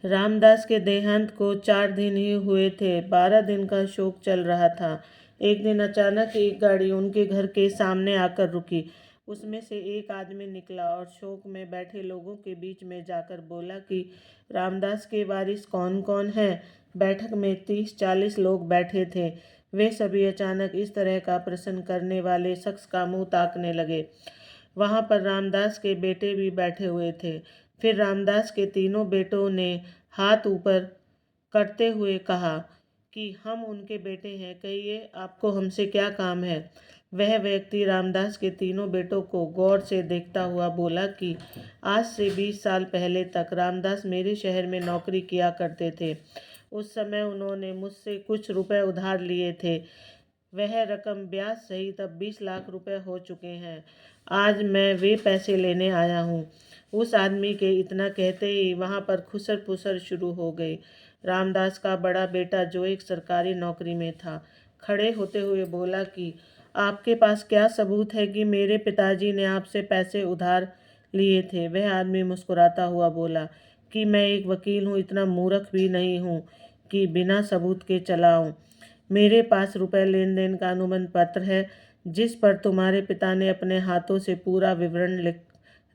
रामदास के देहांत को 4 दिन ही हुए थे। 12 दिन का शोक चल रहा था। एक दिन अचानक एक गाड़ी उनके घर के सामने आकर रुकी। उसमें से एक आदमी निकला और शोक में बैठे लोगों के बीच में जाकर बोला कि रामदास के वारिस कौन कौन हैं। बैठक में 30-40 लोग बैठे थे। वे सभी अचानक इस तरह का प्रश्न करने वाले शख्स का मुंह ताकने लगे। वहां पर रामदास के बेटे भी बैठे हुए थे। फिर रामदास के तीनों बेटों ने हाथ ऊपर करते हुए कहा कि हम उनके बेटे हैं, कहिए आपको हमसे क्या काम है। वह व्यक्ति रामदास के तीनों बेटों को गौर से देखता हुआ बोला कि आज से 20 साल पहले तक रामदास मेरे शहर में नौकरी किया करते थे। उस समय उन्होंने मुझसे कुछ रुपए उधार लिए थे। वह रकम ब्याज सहित अब 20 लाख रुपए हो चुके हैं। आज मैं वे पैसे लेने आया हूँ। उस आदमी के इतना कहते ही वहाँ पर खुसर फुसर शुरू हो गई। रामदास का बड़ा बेटा जो एक सरकारी नौकरी में था, खड़े होते हुए बोला कि आपके पास क्या सबूत है कि मेरे पिताजी ने आपसे पैसे उधार लिए थे। वह आदमी मुस्कुराता हुआ बोला कि मैं एक वकील हूँ, इतना मूर्ख भी नहीं हूँ कि बिना सबूत के चलाऊँ। मेरे पास रुपए लेन देन का अनुबंध पत्र है, जिस पर तुम्हारे पिता ने अपने हाथों से पूरा विवरण लिख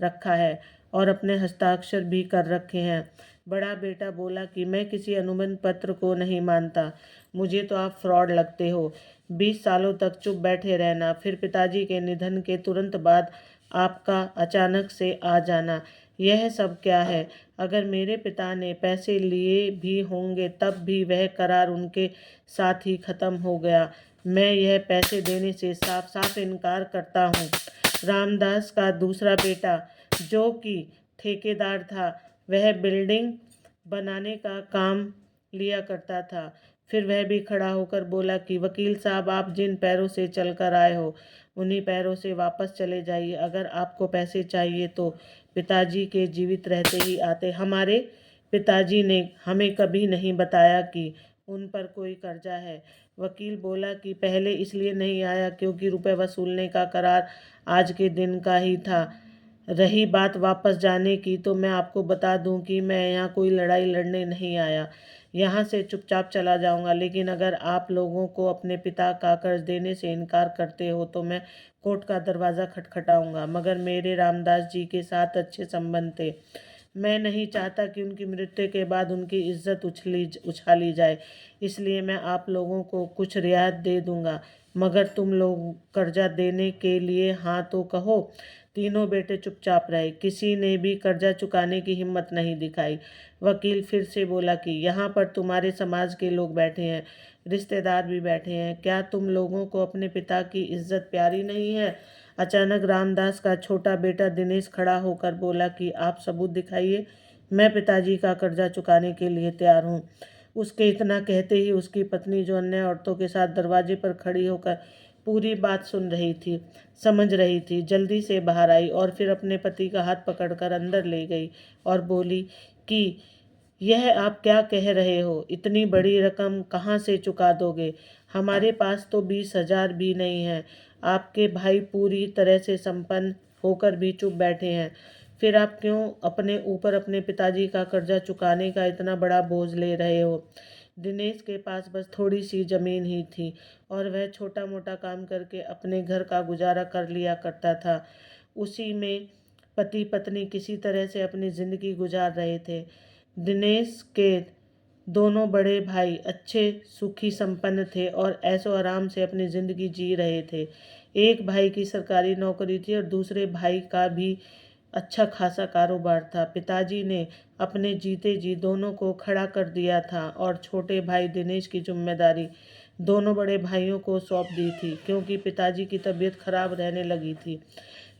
रखा है और अपने हस्ताक्षर भी कर रखे हैं। बड़ा बेटा बोला कि मैं किसी अनुबंध पत्र को नहीं मानता, मुझे तो आप फ्रॉड लगते हो। 20 सालों तक चुप बैठे रहना, फिर पिताजी के निधन के तुरंत बाद आपका अचानक से आ जाना, यह सब क्या है। अगर मेरे पिता ने पैसे लिए भी होंगे तब भी वह करार उनके साथ ही खत्म हो गया। मैं यह पैसे देने से साफ साफ इनकार करता हूँ। रामदास का दूसरा बेटा जो कि ठेकेदार था, वह बिल्डिंग बनाने का काम लिया करता था। फिर वह भी खड़ा होकर बोला कि वकील साहब, आप जिन पैरों से चलकर आए हो उन्हीं पैरों से वापस चले जाइए। अगर आपको पैसे चाहिए तो पिताजी के जीवित रहते ही आते। हमारे पिताजी ने हमें कभी नहीं बताया कि उन पर कोई कर्जा है। वकील बोला कि पहले इसलिए नहीं आया क्योंकि रुपए वसूलने का करार आज के दिन का ही था। रही बात वापस जाने की, तो मैं आपको बता दूं कि मैं यहाँ कोई लड़ाई लड़ने नहीं आया। यहाँ से चुपचाप चला जाऊंगा, लेकिन अगर आप लोगों को अपने पिता का कर्ज देने से इनकार करते हो तो मैं कोर्ट का दरवाज़ा खटखटाऊंगा। मगर मेरे रामदास जी के साथ अच्छे संबंध थे। मैं नहीं चाहता कि उनकी मृत्यु के बाद उनकी इज्जत उछाली जाए, इसलिए मैं आप लोगों को कुछ रियायत दे दूंगा। मगर तुम लोग कर्जा देने के लिए हाँ तो कहो। तीनों बेटे चुपचाप रहे, किसी ने भी कर्जा चुकाने की हिम्मत नहीं दिखाई। वकील फिर से बोला कि यहाँ पर तुम्हारे समाज के लोग बैठे हैं, रिश्तेदार भी बैठे हैं, क्या तुम लोगों को अपने पिता की इज्जत प्यारी नहीं है। अचानक रामदास का छोटा बेटा दिनेश खड़ा होकर बोला कि आप सबूत दिखाइए, मैं पिताजी का कर्जा चुकाने के लिए तैयार हूँ। उसके इतना कहते ही उसकी पत्नी, जो अन्य औरतों के साथ दरवाजे पर खड़ी होकर पूरी बात सुन रही थी, समझ रही थी, जल्दी से बाहर आई और फिर अपने पति का हाथ पकड़कर अंदर ले गई और बोली कि यह आप क्या कह रहे हो, इतनी बड़ी रकम कहाँ से चुका दोगे। हमारे पास तो 20,000 भी नहीं है। आपके भाई पूरी तरह से संपन्न होकर भी चुप बैठे हैं, फिर आप क्यों अपने ऊपर अपने पिताजी का कर्जा चुकाने का इतना बड़ा बोझ ले रहे हो। दिनेश के पास बस थोड़ी सी जमीन ही थी और वह छोटा मोटा काम करके अपने घर का गुजारा कर लिया करता था। उसी में पति पत्नी किसी तरह से अपनी जिंदगी गुजार रहे थे। दिनेश के दोनों बड़े भाई अच्छे सुखी संपन्न थे और ऐशो आराम से अपनी ज़िंदगी जी रहे थे। एक भाई की सरकारी नौकरी थी और दूसरे भाई का भी अच्छा खासा कारोबार था। पिताजी ने अपने जीते जी दोनों को खड़ा कर दिया था और छोटे भाई दिनेश की जिम्मेदारी दोनों बड़े भाइयों को सौंप दी थी, क्योंकि पिताजी की तबीयत खराब रहने लगी थी।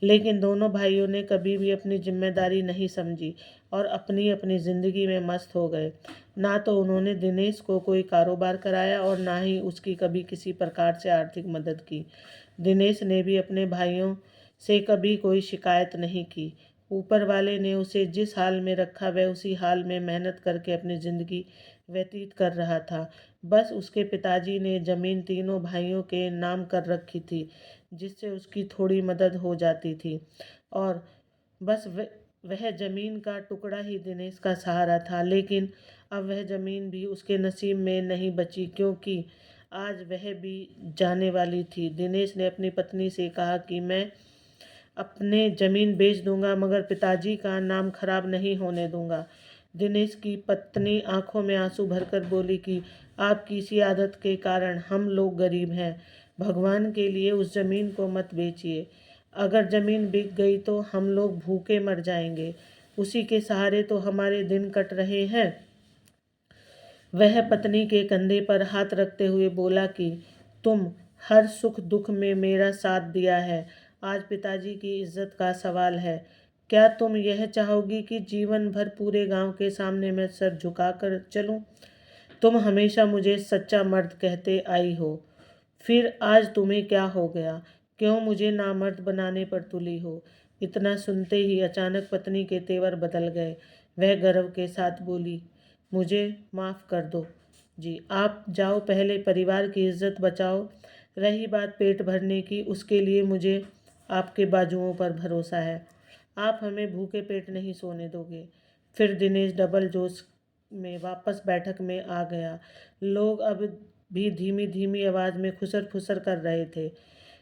लेकिन दोनों भाइयों ने कभी भी अपनी जिम्मेदारी नहीं समझी और अपनी अपनी ज़िंदगी में मस्त हो गए। ना तो उन्होंने दिनेश को कोई कारोबार कराया और ना ही उसकी कभी किसी प्रकार से आर्थिक मदद की। दिनेश ने भी अपने भाइयों से कभी कोई शिकायत नहीं की। ऊपर वाले ने उसे जिस हाल में रखा वह उसी हाल में मेहनत करके अपनी ज़िंदगी व्यतीत कर रहा था। बस उसके पिताजी ने ज़मीन तीनों भाइयों के नाम कर रखी थी, जिससे उसकी थोड़ी मदद हो जाती थी और बस वह जमीन का टुकड़ा ही दिनेश का सहारा था, लेकिन अब वह जमीन भी उसके नसीब में नहीं बची, क्योंकि आज वह भी जाने वाली थी। दिनेश ने अपनी पत्नी से कहा कि मैं अपने ज़मीन बेच दूंगा, मगर पिताजी का नाम खराब नहीं होने दूंगा। दिनेश की पत्नी आंखों में आंसू भरकर बोली कि आपकी इसी आदत के कारण हम लोग गरीब हैं। भगवान के लिए उस ज़मीन को मत बेचिए। अगर ज़मीन बिक गई तो हम लोग भूखे मर जाएंगे। उसी के सहारे तो हमारे दिन कट रहे हैं। वह पत्नी के कंधे पर हाथ रखते हुए बोला कि तुम हर सुख दुख में मेरा साथ दिया है। आज पिताजी की इज्जत का सवाल है। क्या तुम यह चाहोगी कि जीवन भर पूरे गांव के सामने मैं सर झुकाकर चलूं? तुम हमेशा मुझे सच्चा मर्द कहते आई हो, फिर आज तुम्हें क्या हो गया? क्यों मुझे नामर्द बनाने पर तुली हो? इतना सुनते ही अचानक पत्नी के तेवर बदल गए। वह गर्व के साथ बोली, मुझे माफ़ कर दो जी, आप जाओ, पहले परिवार की इज्जत बचाओ। रही बात पेट भरने की, उसके लिए मुझे आपके बाजुओं पर भरोसा है। आप हमें भूखे पेट नहीं सोने दोगे। फिर दिनेश डबल जोश में वापस बैठक में आ गया। लोग अब भी धीमी धीमी आवाज़ में खुसर फुसर कर रहे थे।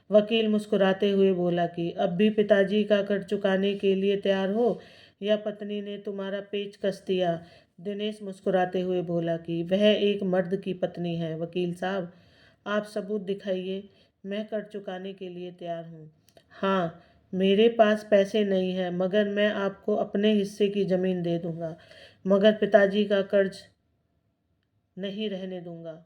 वकील मुस्कुराते हुए बोला कि अब भी पिताजी का कर्ज चुकाने के लिए तैयार हो, या पत्नी ने तुम्हारा पेच कस दिया? दिनेश मुस्कुराते हुए बोला कि वह एक मर्द की पत्नी है। वकील साहब, आप सबूत दिखाइए। मैं कर्ज चुकाने के लिए तैयार हूँ। हाँ, मेरे पास पैसे नहीं हैं, मगर मैं आपको अपने हिस्से की ज़मीन दे दूँगा, मगर पिताजी का कर्ज नहीं रहने दूँगा।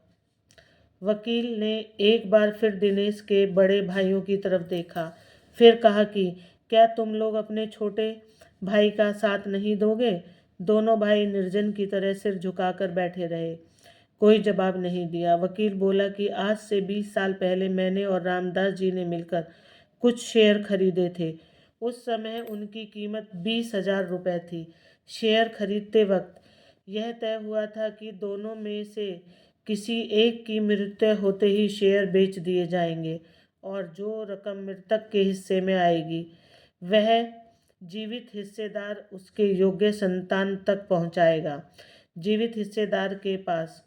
वकील ने एक बार फिर दिनेश के बड़े भाइयों की तरफ देखा, फिर कहा कि क्या तुम लोग अपने छोटे भाई का साथ नहीं दोगे? दोनों भाई निर्जन की तरह सिर झुकाकर बैठे रहे। कोई जवाब नहीं दिया। वकील बोला कि आज से 20 साल पहले मैंने और रामदास जी ने मिलकर कुछ शेयर खरीदे थे। उस समय उनकी कीमत 20,000 रुपये थी। शेयर खरीदते वक्त यह तय हुआ था कि दोनों में से किसी एक की मृत्यु होते ही शेयर बेच दिए जाएंगे, और जो रकम मृतक के हिस्से में आएगी वह जीवित हिस्सेदार उसके योग्य संतान तक पहुंचाएगा। जीवित हिस्सेदार के पास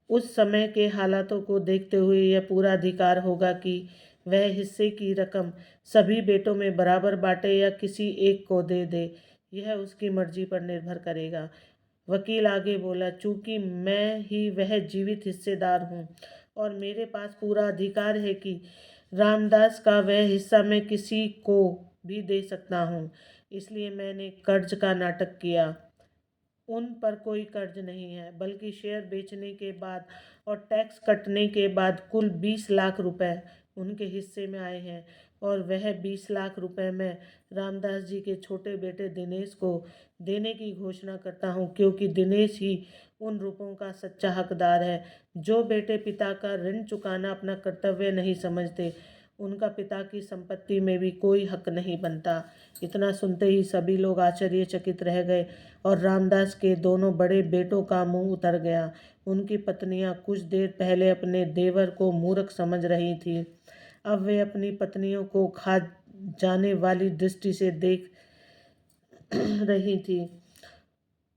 उस समय के हालातों को देखते हुए यह पूरा अधिकार होगा कि वह हिस्से की रकम सभी बेटों में बराबर बांटे या किसी एक को दे दे। यह उसकी मर्जी पर निर्भर करेगा। वकील आगे बोला, चूंकि मैं ही वह जीवित हिस्सेदार हूँ और मेरे पास पूरा अधिकार है कि रामदास का वह हिस्सा मैं किसी को भी दे सकता हूँ, इसलिए मैंने कर्ज का नाटक किया। उन पर कोई कर्ज नहीं है, बल्कि शेयर बेचने के बाद और टैक्स कटने के बाद कुल 20 लाख रुपए उनके हिस्से में आए हैं, और वह 20 लाख रुपए मैं रामदास जी के छोटे बेटे दिनेश को देने की घोषणा करता हूँ, क्योंकि दिनेश ही उन रुपयों का सच्चा हकदार है। जो बेटे पिता का ऋण चुकाना अपना कर्तव्य नहीं समझते, उनका पिता की संपत्ति में भी कोई हक नहीं बनता। इतना सुनते ही सभी लोग आश्चर्यचकित रह गए और रामदास के दोनों बड़े बेटों का मुंह उतर गया। उनकी पत्नियां कुछ देर पहले अपने देवर को मूर्ख समझ रही थीं, अब वे अपनी पत्नियों को खा जाने वाली दृष्टि से देख रही थी।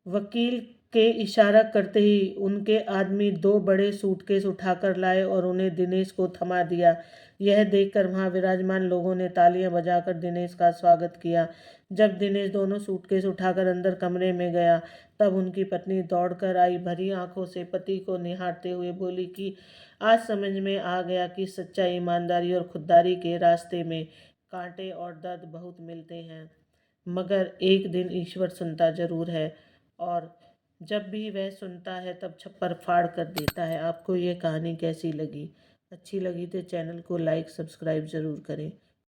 वकील के इशारा करते ही उनके आदमी 2 बड़े सूटकेस उठाकर लाए और उन्हें दिनेश को थमा दिया। यह देखकर वहां विराजमान लोगों ने तालियां बजाकर दिनेश का स्वागत किया। जब दिनेश दोनों सूटकेस उठाकर अंदर कमरे में गया, तब उनकी पत्नी दौड़कर आई, भरी आंखों से पति को निहारते हुए बोली कि आज समझ में आ गया कि सच्चाई, ईमानदारी और खुददारी के रास्ते में कांटे और दर्द बहुत मिलते हैं, मगर एक दिन ईश्वर सुनता जरूर है, और जब भी वह सुनता है तब छप्पर फाड़ कर देता है। आपको ये कहानी कैसी लगी? अच्छी लगी तो चैनल को लाइक सब्सक्राइब ज़रूर करें।